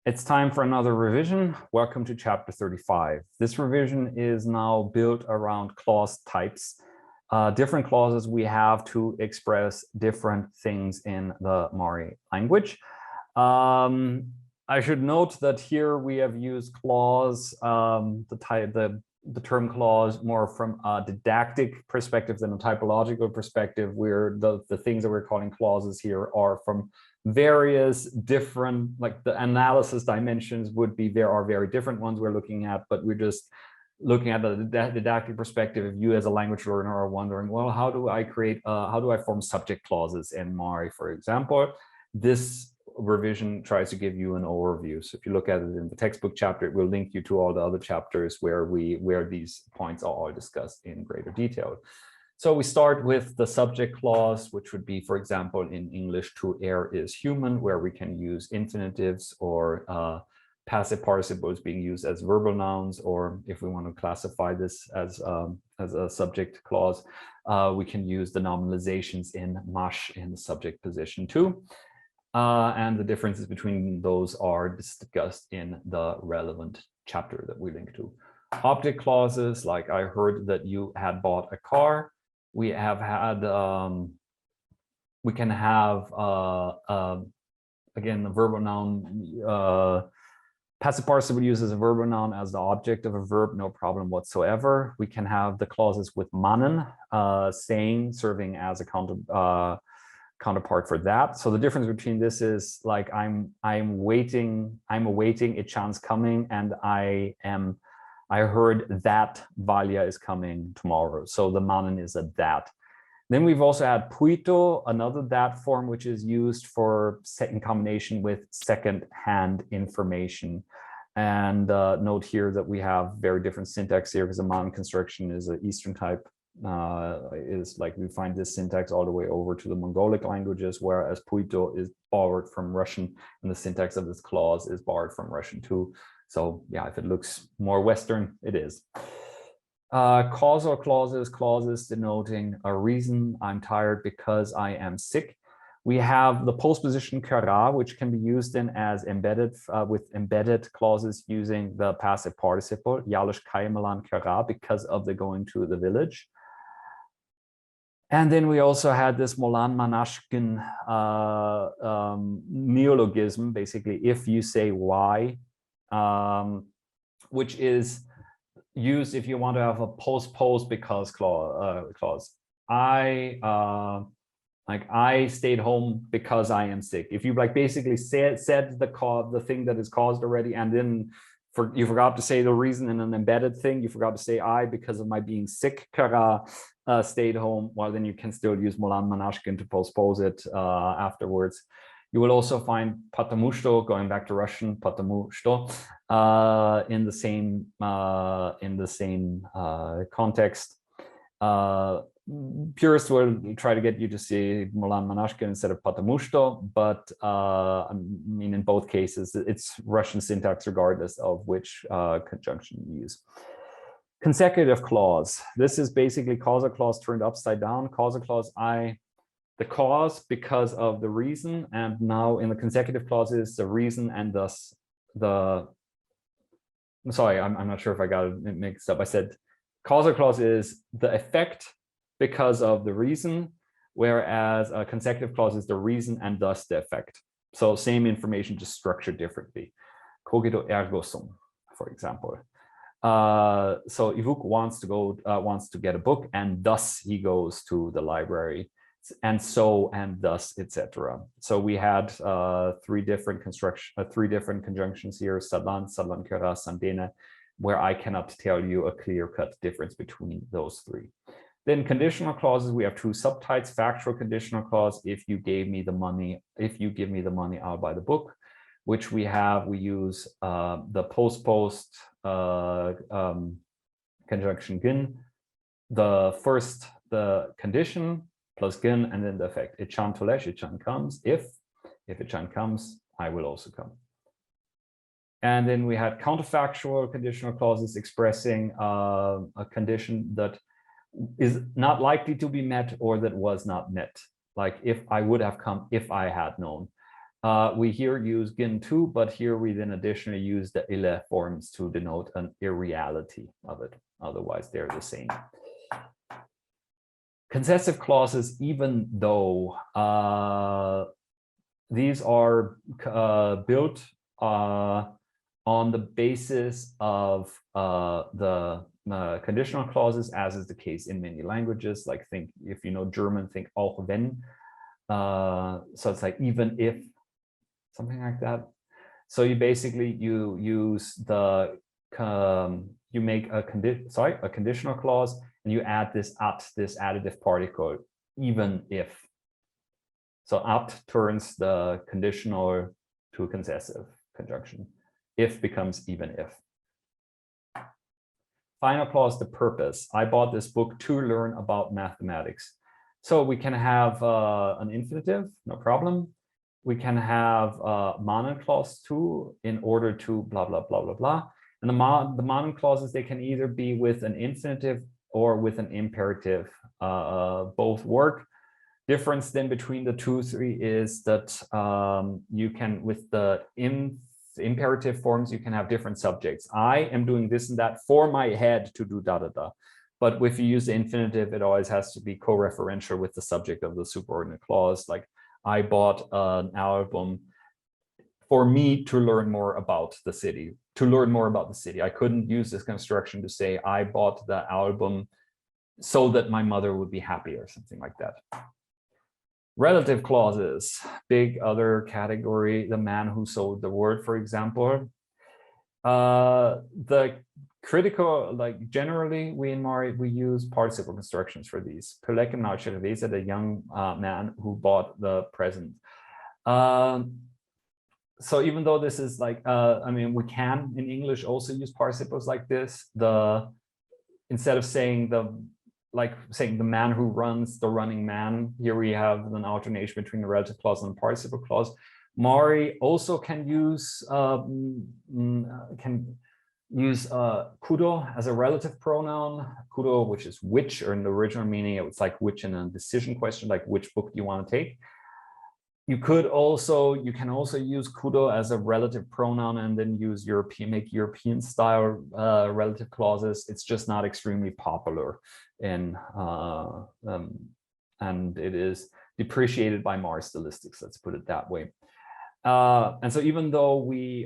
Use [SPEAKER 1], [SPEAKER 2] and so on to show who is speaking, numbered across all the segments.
[SPEAKER 1] It's time for another revision. Welcome to chapter 35. This revision is now built around clause types. Different clauses we have to express different things in the Mari language. I should note that here we have used clause, the term clause more from a didactic perspective than a typological perspective, where the things that we're calling clauses here are from various different, like the analysis dimensions would be, there are very different ones we're looking at, but we're just looking at the didactic perspective. If you as a language learner are wondering, well, how do I form subject clauses in Mari, for example, this revision tries to give you an overview. So if you look at it in the textbook chapter, it will link you to all the other chapters where these points are all discussed in greater detail. So we start with the subject clause, which would be, for example, in English, to err is human, where we can use infinitives or passive participles being used as verbal nouns, or if we want to classify this as a subject clause, we can use the nominalizations in mash in the subject position too. And the differences between those are discussed in the relevant chapter that we link to. Object clauses, like I heard that you had bought a car. We have had, we can have, again, the verbal noun, passive participle used as a verbal noun as the object of a verb, no problem whatsoever. We can have the clauses with mannen, saying, serving as a counterpart for that. So the difference between this is like I'm awaiting a chance coming, and I heard that Valia is coming tomorrow. So the mannen is a that. Then we've also had puito, another that form, which is used for in combination with second-hand information. And note here that we have very different syntax here, because the mannen construction is an Eastern type. Is like we find this syntax all the way over to the Mongolic languages, whereas puito is borrowed from Russian, and the syntax of this clause is borrowed from Russian too. So yeah, if it looks more Western, it is. Causal clauses denoting a reason. I'm tired because I am sick. We have the postposition kara, which can be used in as embedded with embedded clauses using the passive participle Yalish Kaimalan kara, because of the going to the village. And then we also had this Molan Manashkin neologism, basically, if you say why, which is used if you want to have a post because clause. I stayed home because I am sick. If you like basically said the thing that is caused already, and then you forgot to say the reason in an embedded thing, you forgot to say I because of my being sick, kara, stayed home, well, then you can still use Molan Manashkin to postpose it afterwards. You will also find patamushto, going back to Russian, patamushto, in the same context. Purists will try to get you to say Molan Manashkin instead of patamushto, but I mean, in both cases, it's Russian syntax regardless of which conjunction you use. Consecutive clause. This is basically causal clause turned upside down. Causal clause, the cause because of the reason, and now in the consecutive clauses, the reason and thus the, sorry, I'm not sure if I got it mixed up. I said causal clause is the effect because of the reason, whereas a consecutive clause is the reason and thus the effect. So same information, just structured differently. Cogito ergo sum, for example. So Ivuk wants to get a book, and thus he goes to the library, and so and thus, etc. So we had three different conjunctions here: sadlan, sadlan kara, sandena, where I cannot tell you a clear-cut difference between those three. Then conditional clauses, we have two subtypes: factual conditional clause, if you give me the money, I'll buy the book, which we use the post conjunction gin, the condition plus gin, and then the effect. Ichan tolesh, ichan comes. If ichan comes, I will also come. And then we had counterfactual conditional clauses expressing a condition that is not likely to be met or that was not met. Like if I would have come if I had known. We here use gin too, but here we then additionally use the ille forms to denote an irreality of it. Otherwise, they're the same. Concessive clauses, even though these are built on the basis of the conditional clauses, as is the case in many languages. Like, think, if you know German, think auch wenn. So it's like even if, something like that. So you basically use the you make a conditional clause, and you add this at, this additive particle, even if. So at turns the conditional to a concessive conjunction. If becomes even if. Final clause, the purpose. I bought this book to learn about mathematics. So we can have an infinitive, no problem. We can have Mahnen clause too, in order to blah, blah, blah, blah, blah. And the Mahnen clauses, they can either be with an infinitive or with an imperative. Both work. Difference then between the three is that you can, with the imperative forms, you can have different subjects. I am doing this and that for my head to do da da da. But if you use the infinitive, it always has to be co-referential with the subject of the superordinate clause. Like, I bought an album for me to learn more about the city. To learn more about the city. I couldn't use this construction to say I bought the album so that my mother would be happy or something like that. Relative clauses, big other category, the man who sold the word, for example. The critical, like generally we in Mari, we use participle constructions for these. The young man who bought the present. So even though this is like, I mean, we can in English also use participles like this. Instead of saying saying the man who runs, the running man, here we have an alternation between the relative clause and the participle clause. Mari also can use kudo as a relative pronoun. Kudo, which is which, or in the original meaning, it's like which in a decision question, like which book do you want to take. You can also use kudo as a relative pronoun and then use make European style relative clauses. It's just not extremely popular in and it is depreciated by Mari stilistics, let's put it that way. And so even though we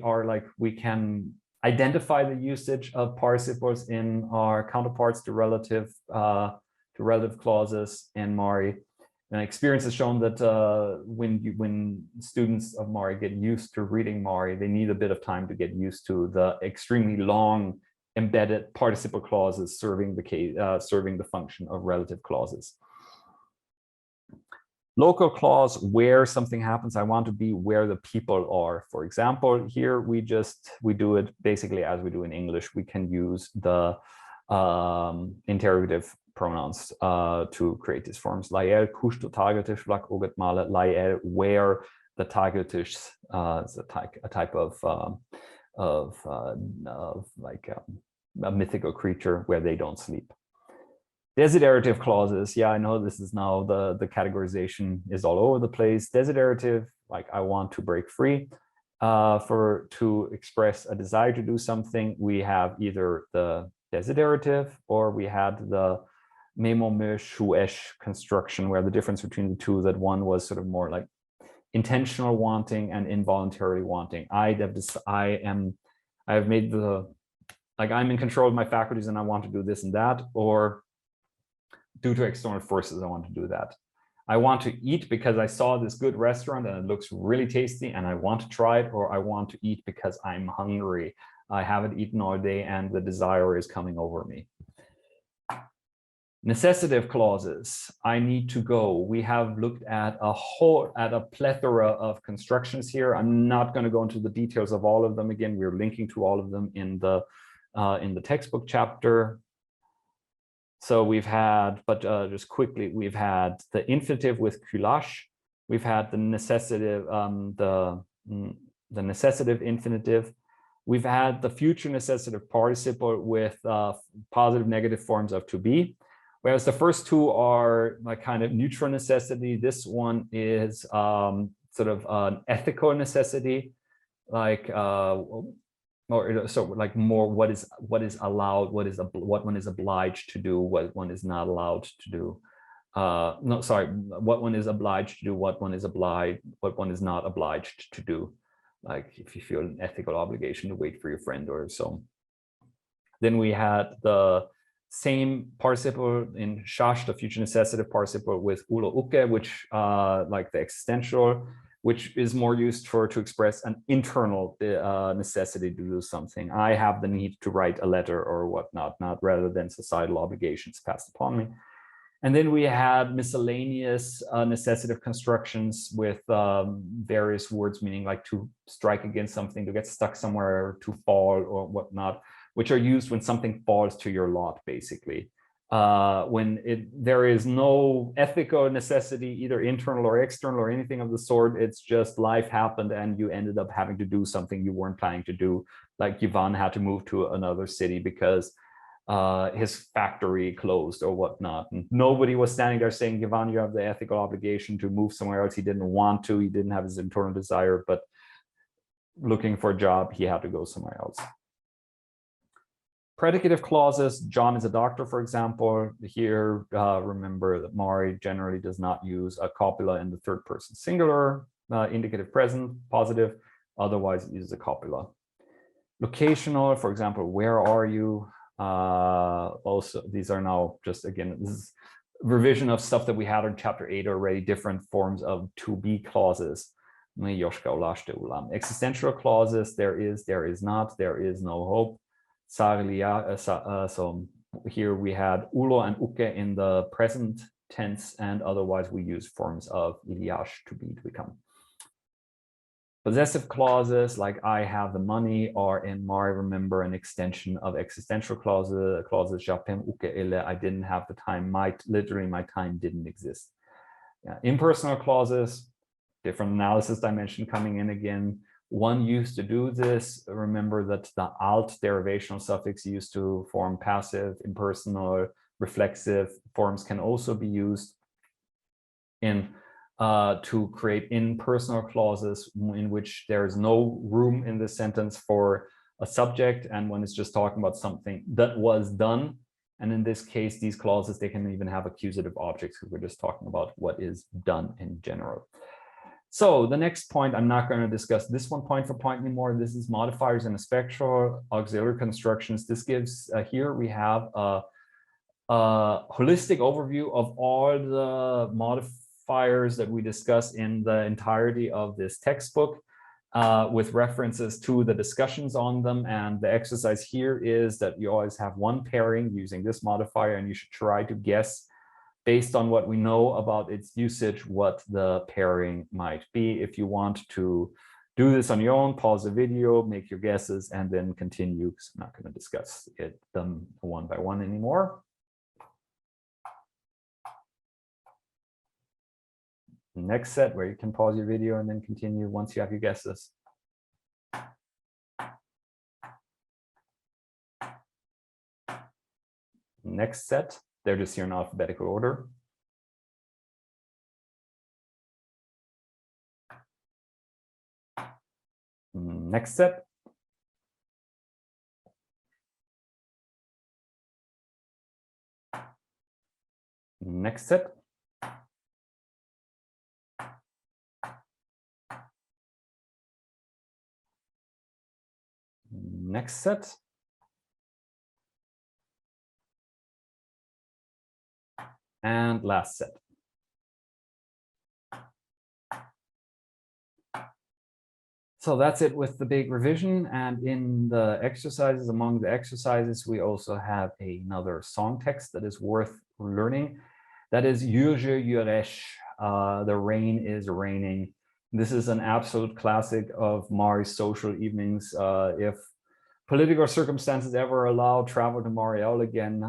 [SPEAKER 1] can identify the usage of participles in our counterparts to relative clauses in Mari, and experience has shown that when students of Mari get used to reading Mari, they need a bit of time to get used to the extremely long embedded participle clauses serving the function of relative clauses. Local clause, where something happens, I want to be where the people are. For example, here we do it basically as we do in English. We can use the interrogative pronouns to create these forms. Lael kushto tagetisch vlak oget male, lael where the tagetisch is a type of like a mythical creature where they don't sleep. Desiderative clauses, yeah, I know this is now the categorization is all over the place. Desiderative, like I want to break free. To express a desire to do something, we have either the desiderative or we had the memo-me-shu-esh construction, where the difference between the two, that one was sort of more like intentional wanting and involuntarily wanting. I'm in control of my faculties and I want to do this and that, or due to external forces, I want to do that. I want to eat because I saw this good restaurant and it looks really tasty and I want to try it, or I want to eat because I'm hungry. I haven't eaten all day and the desire is coming over me. Necessitative clauses, I need to go. We have looked at a plethora of constructions here. I'm not going to go into the details of all of them. Again, we're linking to all of them in the textbook chapter. So we've had, but just quickly, we've had the infinitive with culash. We've had the necessitative, the necessitative infinitive. We've had the future necessitative participle with positive, negative forms of to be. Whereas the first two are like kind of neutral necessity. This one is sort of an ethical necessity, like or so like more what is allowed, what one is obliged to do, what one is not allowed to do. No, sorry, what one is obliged to do, what one is not obliged to do. Like if you feel an ethical obligation to wait for your friend or so. Then we had the same participle in shash, the future necessitive participle with ulo uke, which like the existential, which is more used to express an internal necessity to do something. I have the need to write a letter or whatnot, not rather than societal obligations passed upon me. And then we had miscellaneous necessitive constructions with various words meaning like to strike against something, to get stuck somewhere, to fall or whatnot, which are used when something falls to your lot, basically. When there is no ethical necessity, either internal or external or anything of the sort, it's just life happened and you ended up having to do something you weren't planning to do. Like Ivan had to move to another city because his factory closed or whatnot. And nobody was standing there saying, Ivan, you have the ethical obligation to move somewhere else. He didn't want to, he didn't have his internal desire, but looking for a job, he had to go somewhere else. Predicative clauses, John is a doctor, for example. Here, remember that Mari generally does not use a copula in the third person singular, indicative present, positive, otherwise it uses a copula. Locational, for example, where are you? Also, these are now just, again, this is revision of stuff that we had in chapter 8 already, different forms of to be clauses. Existential clauses, there is not, there is no hope. So here we had ulo and uke in the present tense, and otherwise we use forms of iliash, to be, to become. Possessive clauses like I have the money are in Mari, remember, an extension of existential clauses. Japem uke ele, I didn't have the time, literally my time didn't exist. Yeah. Impersonal clauses, different analysis dimension coming in again. One used to do this. Remember that the alt derivational suffix used to form passive, impersonal, reflexive forms can also be used in to create impersonal clauses in which there is no room in the sentence for a subject, and one is just talking about something that was done. And in this case, these clauses, they can even have accusative objects because we're just talking about what is done in general. So the next point, I'm not going to discuss this one point for point anymore. This is modifiers and spectral auxiliary constructions. This gives, here we have a holistic overview of all the modifiers that we discuss in the entirety of this textbook, with references to the discussions on them. And the exercise here is that you always have one pairing using this modifier, and you should try to guess, based on what we know about its usage, what the pairing might be. If you want to do this on your own, pause the video, make your guesses, and then continue, because I'm not going to discuss them one by one anymore. Next set, where you can pause your video and then continue once you have your guesses. Next set. They're just here in alphabetical order. Next set. Next set. Next set. And last set. So that's it with the big revision. And in the exercises, among the exercises, we also have another song text that is worth learning. That is Yürje Yüreş, the rain is raining. This is an absolute classic of Mari's social evenings. If political circumstances ever allow travel to Mariel again,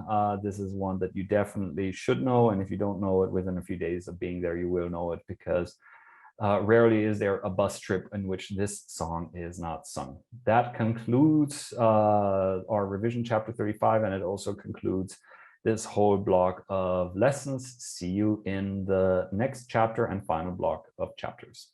[SPEAKER 1] this is one that you definitely should know. And if you don't know it, within a few days of being there, you will know it, because rarely is there a bus trip in which this song is not sung. That concludes our revision chapter 35, and it also concludes this whole block of lessons. See you in the next chapter and final block of chapters.